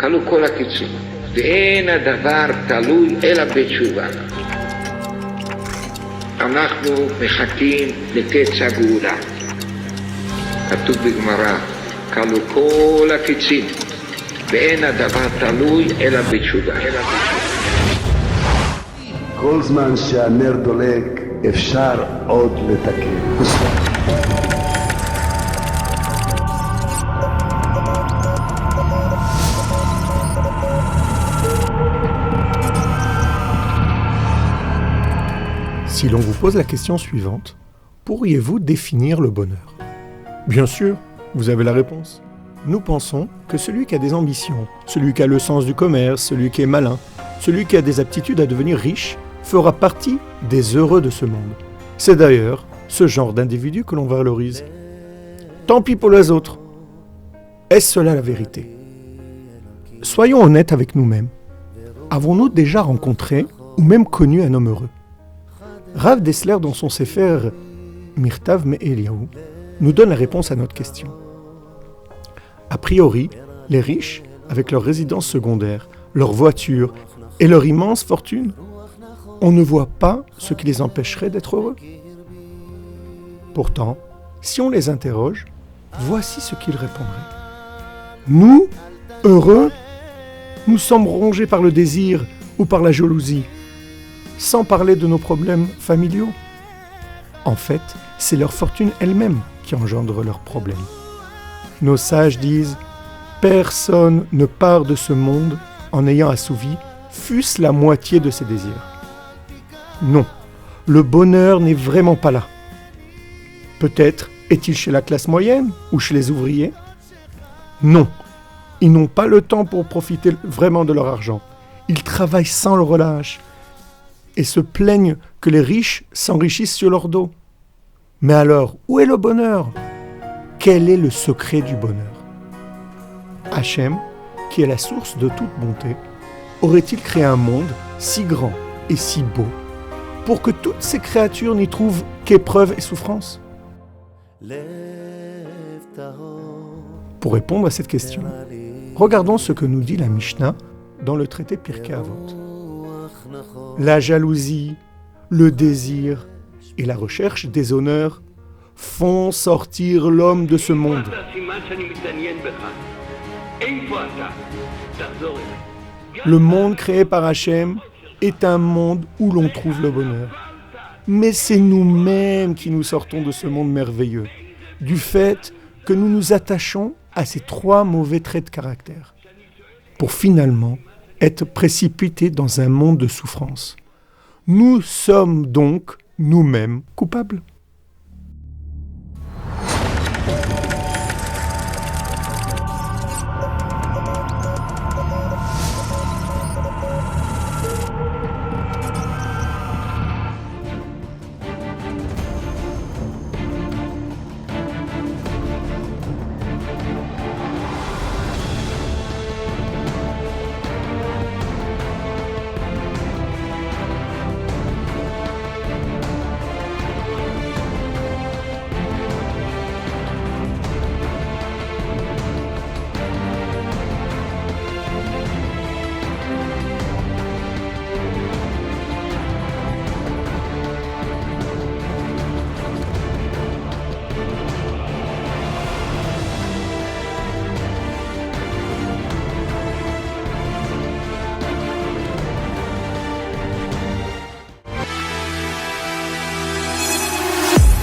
כלו כל הקיצים, ואין הדבר תלוי אלא בתשובה. אנחנו מחכים לקץ הגאולה. כתוב בגמרא, כלו כל הקיצים, ואין הדבר תלוי אלא בתשובה. כל זמן שהנר דולק אפשר עוד לתקן. Si l'on vous pose la question suivante, pourriez-vous définir le bonheur ? Bien sûr, vous avez la réponse. Nous pensons que celui qui a des ambitions, celui qui a le sens du commerce, celui qui est malin, celui qui a des aptitudes à devenir riche, fera partie des heureux de ce monde. C'est d'ailleurs ce genre d'individu que l'on valorise. Tant pis pour les autres. Est-ce cela la vérité ? Soyons honnêtes avec nous-mêmes. Avons-nous déjà rencontré ou même connu un homme heureux ? Rav Dessler, dans son Sefer Mirtav Me'Eliyahu, nous donne la réponse à notre question. A priori, les riches, avec leurs résidences secondaires, leurs voitures et leur immense fortune, on ne voit pas ce qui les empêcherait d'être heureux. Pourtant, si on les interroge, voici ce qu'ils répondraient. Nous, heureux, nous sommes rongés par le désir ou par la jalousie, sans parler de nos problèmes familiaux. En fait, c'est leur fortune elle-même qui engendre leurs problèmes. Nos sages disent « Personne ne part de ce monde en ayant assouvi, fût-ce la moitié de ses désirs. » Non, le bonheur n'est vraiment pas là. Peut-être est-il chez la classe moyenne ou chez les ouvriers ? Non, ils n'ont pas le temps pour profiter vraiment de leur argent. Ils travaillent sans le relâche et se plaignent que les riches s'enrichissent sur leur dos. Mais alors, où est le bonheur ? Quel est le secret du bonheur ? Hachem, qui est la source de toute bonté, aurait-il créé un monde si grand et si beau pour que toutes ces créatures n'y trouvent qu'épreuves et souffrances ? Pour répondre à cette question, regardons ce que nous dit la Mishnah dans le traité Pirkei Avot. La jalousie, le désir et la recherche des honneurs font sortir l'homme de ce monde. Le monde créé par Hachem est un monde où l'on trouve le bonheur. Mais c'est nous-mêmes qui nous sortons de ce monde merveilleux, du fait que nous nous attachons à ces 3 mauvais traits de caractère, pour finalement être précipités dans un monde de souffrance. Nous sommes donc nous-mêmes coupables.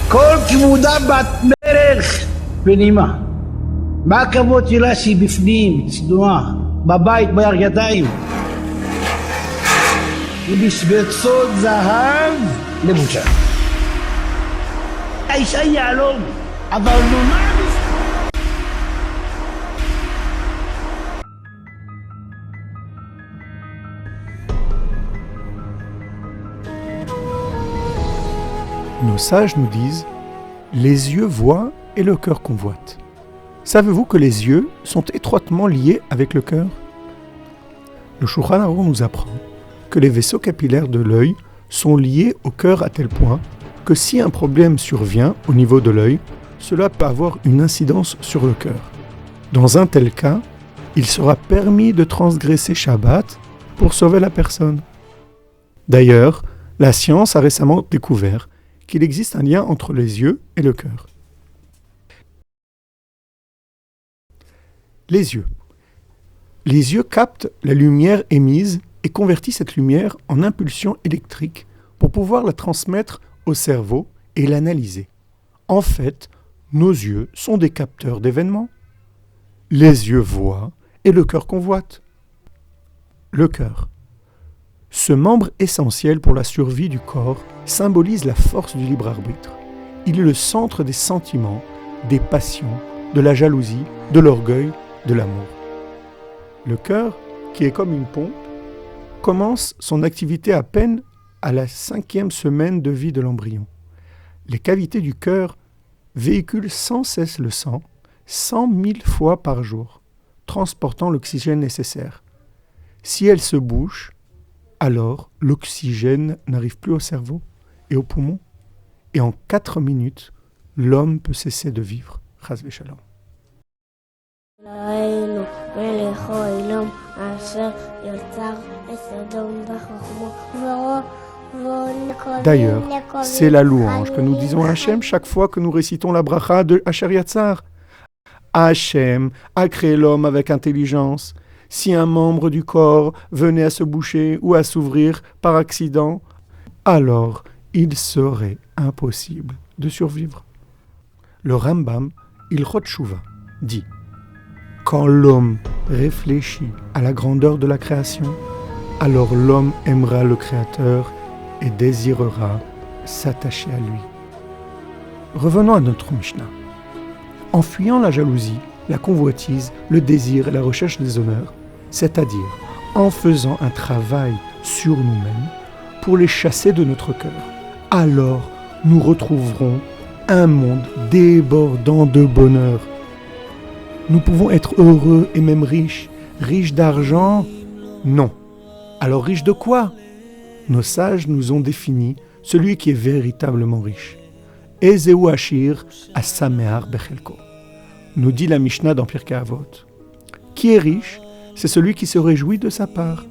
כל כבודה בת מלך ונעימה. מה הכבוד שלה שהיא בפנים, צנועה, בבית, בירכתיים? היא בשבצות זהב לבושה. האישה יהלום, אבל נונה Nos sages nous disent « Les yeux voient et le cœur convoite ». Savez-vous que les yeux sont étroitement liés avec le cœur ? Le Shulchan Aruch nous apprend que les vaisseaux capillaires de l'œil sont liés au cœur à tel point que si un problème survient au niveau de l'œil, cela peut avoir une incidence sur le cœur. Dans un tel cas, il sera permis de transgresser Shabbat pour sauver la personne. D'ailleurs, la science a récemment découvert qu'il existe un lien entre les yeux et le cœur. Les yeux. Les yeux captent la lumière émise et convertissent cette lumière en impulsion électrique pour pouvoir la transmettre au cerveau et l'analyser. En fait, nos yeux sont des capteurs d'événements. Les yeux voient et le cœur convoite. Le cœur. Ce membre essentiel pour la survie du corps symbolise la force du libre arbitre. Il est le centre des sentiments, des passions, de la jalousie, de l'orgueil, de l'amour. Le cœur, qui est comme une pompe, commence son activité à peine à la 5e semaine de vie de l'embryon. Les cavités du cœur véhiculent sans cesse le sang, 100 000 fois par jour, transportant l'oxygène nécessaire. Si elles se bouchent, alors l'oxygène n'arrive plus au cerveau et aux poumons, et en 4 minutes, l'homme peut cesser de vivre. Chas v'shalom. אלוהינו מלך העולם אשר יצר את סדום וחכמו D'ailleurs, c'est la louange que nous disons à Hachem chaque fois que nous récitons la bracha de Asher Yatzar. Hachem a créé l'homme avec intelligence. Si un membre du corps venait à se boucher ou à s'ouvrir par accident, alors il serait impossible de survivre. Le Rambam, Ilchot Tshuva, dit: quand l'homme réfléchit à la grandeur de la création, alors l'homme aimera le Créateur et désirera s'attacher à lui. Revenons à notre Mishnah. En fuyant la jalousie, la convoitise, le désir et la recherche des honneurs, c'est-à-dire en faisant un travail sur nous-mêmes pour les chasser de notre cœur, alors nous retrouverons un monde débordant de bonheur. Nous pouvons être heureux et même riches. Riches d'argent? Non. Alors riches de quoi? Nos sages nous ont défini celui qui est véritablement riche. Ezeu Ashir Asamear Bechelko, nous dit la Mishnah dans Pirkei Avot. Qui est riche? C'est celui qui se réjouit de sa part.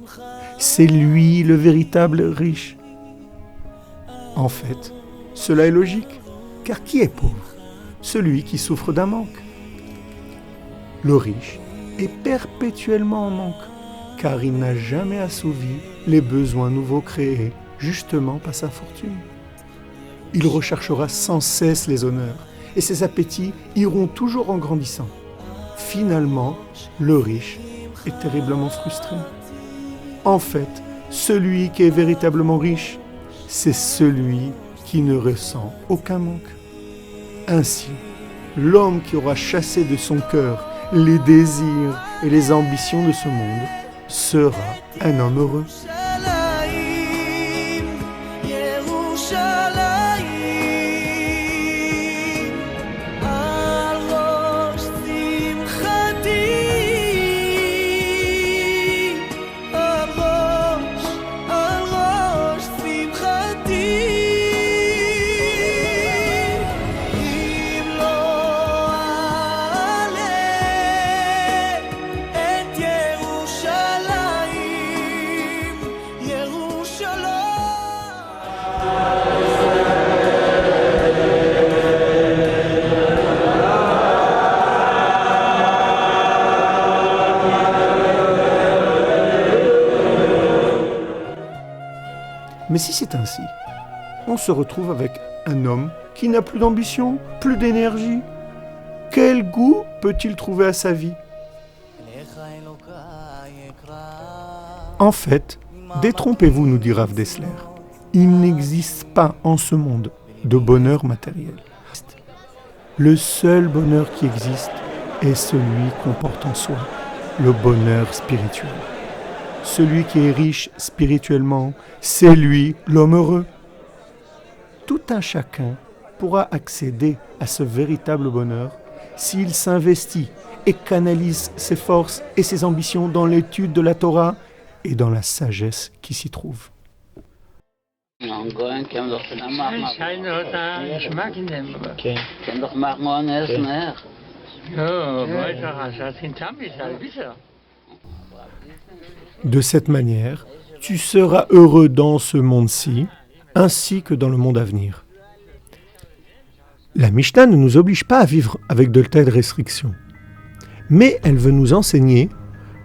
C'est lui le véritable riche. En fait, cela est logique, car qui est pauvre? Celui qui souffre d'un manque. Le riche est perpétuellement en manque, car il n'a jamais assouvi les besoins nouveaux créés, justement par sa fortune. Il recherchera sans cesse les honneurs, et ses appétits iront toujours en grandissant. Finalement, le riche est terriblement frustré. En fait, celui qui est véritablement riche, c'est celui qui ne ressent aucun manque. Ainsi, l'homme qui aura chassé de son cœur les désirs et les ambitions de ce monde sera un homme heureux. Mais si c'est ainsi, on se retrouve avec un homme qui n'a plus d'ambition, plus d'énergie. Quel goût peut-il trouver à sa vie? En fait, détrompez-vous, nous dit Rav Dessler. Il n'existe pas en ce monde de bonheur matériel. Le seul bonheur qui existe est celui qu'on porte en soi, le bonheur spirituel. Celui qui est riche spirituellement, c'est lui l'homme heureux. Tout un chacun pourra accéder à ce véritable bonheur s'il s'investit et canalise ses forces et ses ambitions dans l'étude de la Torah et dans la sagesse qui s'y trouve. De cette manière, tu seras heureux dans ce monde-ci, ainsi que dans le monde à venir. La Mishnah ne nous oblige pas à vivre avec de telles restrictions, mais elle veut nous enseigner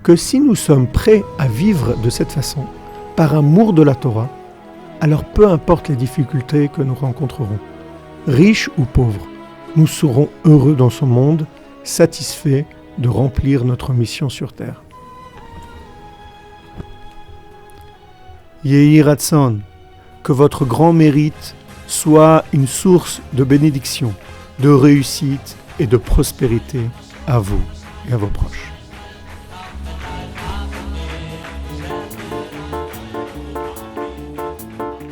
que si nous sommes prêts à vivre de cette façon, par amour de la Torah, alors peu importe les difficultés que nous rencontrerons, riches ou pauvres, nous serons heureux dans ce monde, satisfaits de remplir notre mission sur terre. Yehi Ratson, que votre grand mérite soit une source de bénédiction, de réussite et de prospérité à vous et à vos proches.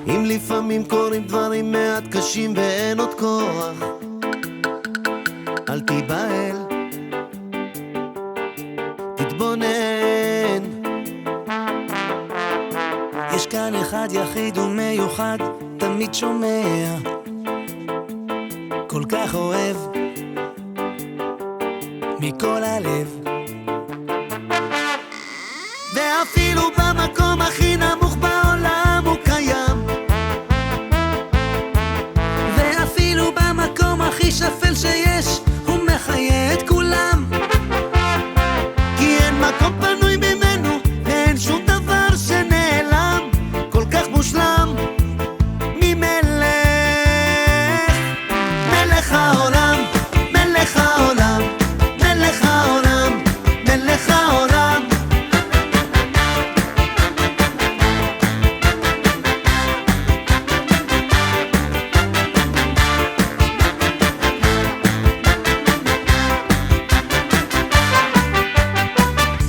אם לפעמים קורים דברים מעט קשים ואין עוד כוח, אל תיבהל, תתבונן. יש כאן אחד יחיד ומיוחד, תמיד שומע, כל כך אוהב, מכל הלב. ואפילו במקום הכי נמוך בעולם הוא קיים, ואפילו במקום הכי שפל שיש הוא מחיה את כולם, כי אין מקום פנוי ממנו ואין שום דבר שנעלם, כל כך מושלם ממלך, מלך העולם, מלך העולם, מלך העולם, מלך העולם.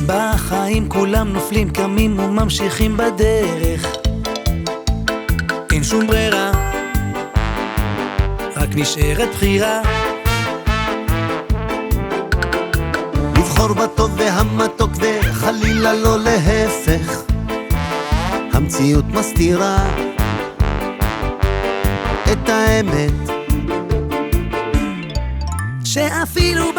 בחיים כולם נופלים, קמים וממשיכים בדרך, אין שום ברירה, רק נשארת בחירה, לבחור בטוב והמתוק וחלילה לא להפך, המציאות מסתירה את האמת, שאפילו